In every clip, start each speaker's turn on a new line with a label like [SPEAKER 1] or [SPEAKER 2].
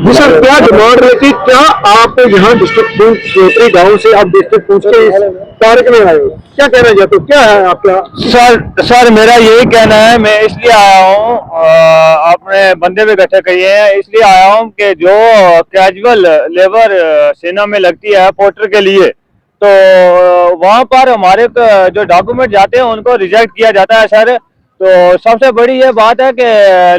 [SPEAKER 1] जी sir, क्या demand रहती, क्या आप यहाँ डिस्ट्रिक्ट पुंछ चौधरी गाँव से आप डिस्ट्रिक्ट पुंछ के इस पार्क में आए हो, क्या कहना चाहते हो, क्या है आपका?
[SPEAKER 2] सर मेरा यही कहना है, मैं इसलिए आया हूँ, अपने बंदे भी इकट्ठे किए हैं, इसलिए आया हूँ कि जो कैजुअल लेबर सेना में लगती है पोर्टर के लिए, तो वहाँ पर हमारे जो डॉक्यूमेंट जाते हैं उनको रिजेक्ट किया जाता है सर। तो सबसे बड़ी ये बात है कि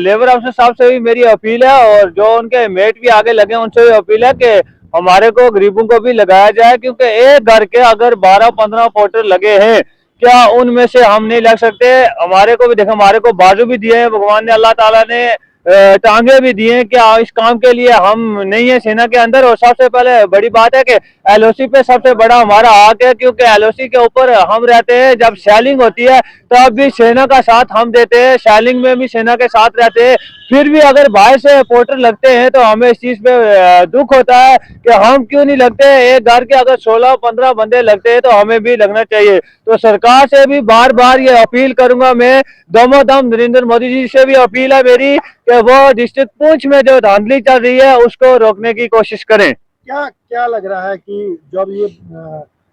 [SPEAKER 2] लेबर अफसर साहब से भी मेरी अपील है, और जो उनके मेट भी आगे लगे उनसे भी अपील है कि हमारे को गरीबों को भी लगाया जाए, क्योंकि एक घर के अगर 12-15 पोर्टर लगे हैं, क्या उनमें से हम नहीं लग सकते? हमारे को भी देखो, हमारे को बाजू भी दिए हैं भगवान ने, अल्लाह ताला ने टांगे भी दिए हैं, क्या इस काम के लिए हम नहीं है सेना के अंदर? और सबसे पहले बड़ी बात है कि एलओसी पे सबसे बड़ा हमारा हक है, क्योंकि एलओसी के ऊपर हम रहते हैं। जब सेलिंग होती है तब भी सेना का साथ हम देते हैं, सेलिंग में भी सेना के साथ रहते हैं। फिर भी अगर बाहर से पोर्टर लगते हैं तो हमें इस चीज पे दुख होता है कि हम क्यों नहीं लगते। एक घर के अगर 16-15 बंदे लगते हैं तो हमें भी लगना चाहिए। तो सरकार से भी बार बार ये अपील करूंगा मैं, दमोदम नरेंद्र मोदी जी से भी अपील है मेरी कि वो डिस्ट्रिक्ट पुंछ में जो धांधली चल रही है उसको रोकने की कोशिश करें।
[SPEAKER 1] क्या क्या लग रहा है कि जब ये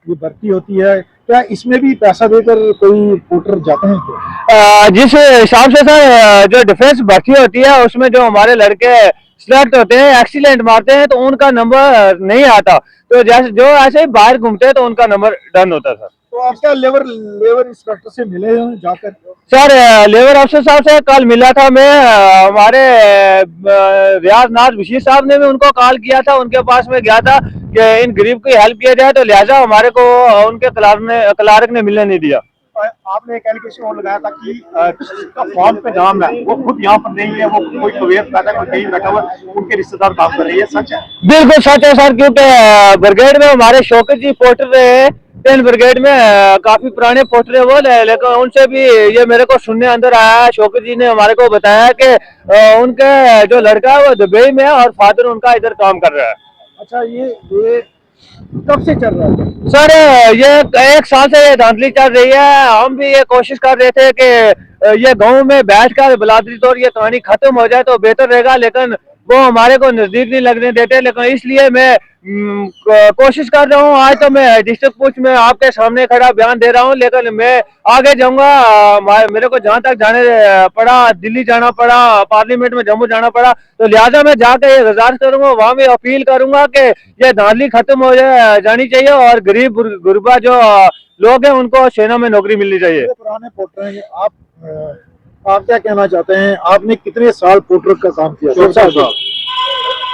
[SPEAKER 1] भर्ती होती है, क्या इसमें भी पैसा देकर कोई पोर्टर जाते हैं क्या?
[SPEAKER 2] जिस हिसाब से सर जो डिफेंस भर्ती होती है उसमें जो हमारे लड़के सिलेक्ट होते हैं, एक्सीलेंट मारते हैं, तो उनका नंबर नहीं आता। तो जैसे जो ऐसे ही बाहर घूमते हैं तो उनका नंबर डन होता है सर।
[SPEAKER 1] तो आप क्या लेबर इंस्पेक्टर से मिले हैं जाकर?
[SPEAKER 2] सर लेबर अफसर साहब से कल मिला था मैं, हमारे रियाज नाज बशीर साहब ने भी उनको कॉल किया था, उनके पास में गया था कि इन गरीब की हेल्प किया जाए, तो लिहाजा हमारे को उनके क्लार्क ने मिलने नहीं दिया।
[SPEAKER 1] आपने एक एलिगेशन और लगाया था कि जिसका फॉर्म पे नाम है वो खुद यहाँ पर नहीं है, वो कोई कवैत पैदा कोई कहीं बैठा हुआ, उनके रिश्तेदार काम कर रहे हैं, सच है?
[SPEAKER 2] बिल्कुल सच है सर, क्योंकि ब्रिगेड में हमारे शौकत जी पोर्टर रहे हैं, 10 ब्रिगेड में काफी पुराने पोर्टर है वो, लेकिन उनसे भी ये मेरे को सुनने अंदर आया है। शौकत जी ने हमारे को बताया कि उनके जो लड़का है वो दुबई में है और फादर उनका इधर काम कर रहा है।
[SPEAKER 1] अच्छा, ये कब से चल रहा है
[SPEAKER 2] सर? ये 1 साल से ये धांधली चल रही है। हम भी ये कोशिश कर रहे थे कि ये गांव में बैठकर बिलादरी तौर ये कहानी खत्म हो जाए तो बेहतर रहेगा, लेकिन वो हमारे को नजदीक नहीं लगने देते। लेकिन इसलिए मैं कोशिश कर रहा हूँ। आज तो मैं डिस्ट्रिक्ट पुंछ में आपके सामने खड़ा बयान दे रहा हूँ, लेकिन मैं आगे जाऊंगा। मेरे को जहाँ तक जाने पड़ा, दिल्ली जाना पड़ा, पार्लियामेंट में जम्मू जाना पड़ा, तो लिहाजा मैं जाकर ये गुजारिश करूंगा, वहां भी अपील करूंगा कि ये धांधली खत्म हो जानी चाहिए और गरीब गुरबा जो लोग हैं उनको सेना में नौकरी मिलनी चाहिए।
[SPEAKER 1] पुराने पोर्टर हैं आप क्या कहना चाहते हैं? आपने कितने साल पोर्टर का काम किया?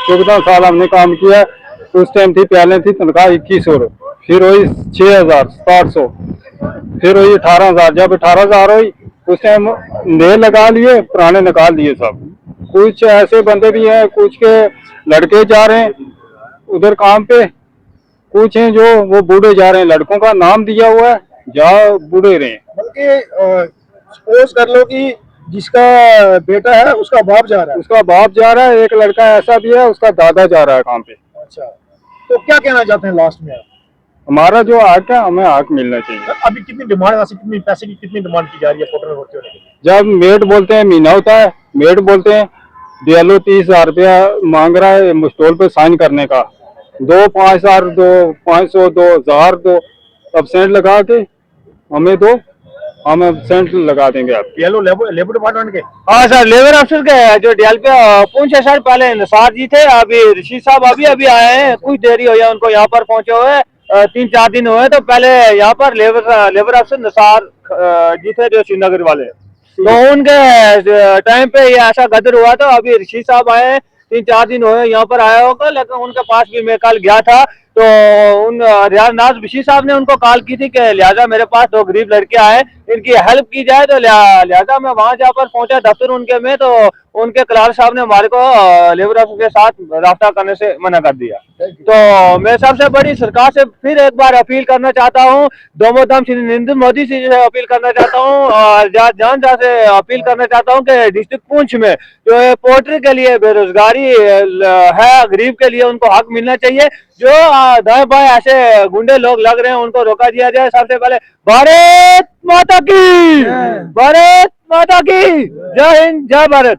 [SPEAKER 3] 14 साल हमने काम किया। उस टाइम थी, पहले थी तनख्वाह 2100, फिर हुई 6700, फिर हुई 18,000। जब 18,000 हुई उस टाइम नए लगा लिए, पुराने निकाल दिए सब। कुछ ऐसे बंदे भी हैं, कुछ के लड़के जा रहे हैं उधर काम पे, कुछ हैं जो वो बूढ़े जा रहे हैं। लड़कों का नाम दिया हुआ है, जा बूढ़े रहे।
[SPEAKER 1] बल्कि सपोज कर लो कि जिसका बेटा है उसका बाप जा रहा है,
[SPEAKER 3] उसका बाप जा रहा है, एक लड़का ऐसा भी है उसका दादा जा रहा है काम पे।
[SPEAKER 1] अच्छा, तो क्या कहना चाहते हैं लास्ट में आप?
[SPEAKER 3] हमारा जो हक है हमें हक मिलना चाहिए।
[SPEAKER 1] अभी कितनी डिमांड, कितनी पैसे की कितनी डिमांड की जा रही है पोर्टर में भर्ती होने के लिए?
[SPEAKER 3] जब मेट बोलते हैं महीना होता है, मेट बोलते हैं DLO 30,000 रुपया मांग रहा है स्टॉल पे साइन करने का, 2-5,000 दो, 500 दो, 1000 दो, एब्सेंट लगा के हमें दो, हम एब्सेंट लगा देंगे आप।
[SPEAKER 1] DLO लेबर डिपार्टमेंट के?
[SPEAKER 2] हाँ सर, लेबर अफसर के जो DL पे पुंछ है सर, पहले निसार जी थे, अभी ऋषि साहब अभी आए हैं, कुछ देरी हुई है उनको यहाँ पर पहुंचे हुए, 3-4 दिन हुए। तो पहले यहाँ पर लेबर अफसर निसार जी थे जो श्रीनगर वाले, तो उनके टाइम पे ये ऐसा गदर हुआ। तो अभी ऋषि साहब आए हैं, 3-4 दिन हुए यहाँ पर आया होगा, लेकिन उनके पास भी मैं कल गया था, तो उन रियाज नाज बशीर साहब ने उनको कॉल की थी कि लिहाजा मेरे पास 2 गरीब लड़के आए, इनकी हेल्प की जाए। तो लिहाजा मैं वहां जा पर पहुंचा दफ्तर उनके में, तो उनके क्लार्क साहब ने हमारे को लेबर अफसर के साथ रास्ता करने से मना कर दिया। तो मैं सबसे बड़ी सरकार से फिर एक बार अपील करना चाहता हूँ, दमोदम श्री नरेंद्र मोदी जी से अपील करना चाहता हूँ, और जान से अपील करना चाहता हूँ कि डिस्ट्रिक्ट पुंछ में जो पोर्ट्री के लिए बेरोजगारी है, गरीब के लिए उनको हक मिलना चाहिए। जो दाएं बाएं ऐसे गुंडे लोग लग रहे हैं उनको रोका दिया जाए। सबसे पहले भारत माता की, भारत माता की जय हिंद, जय भारत।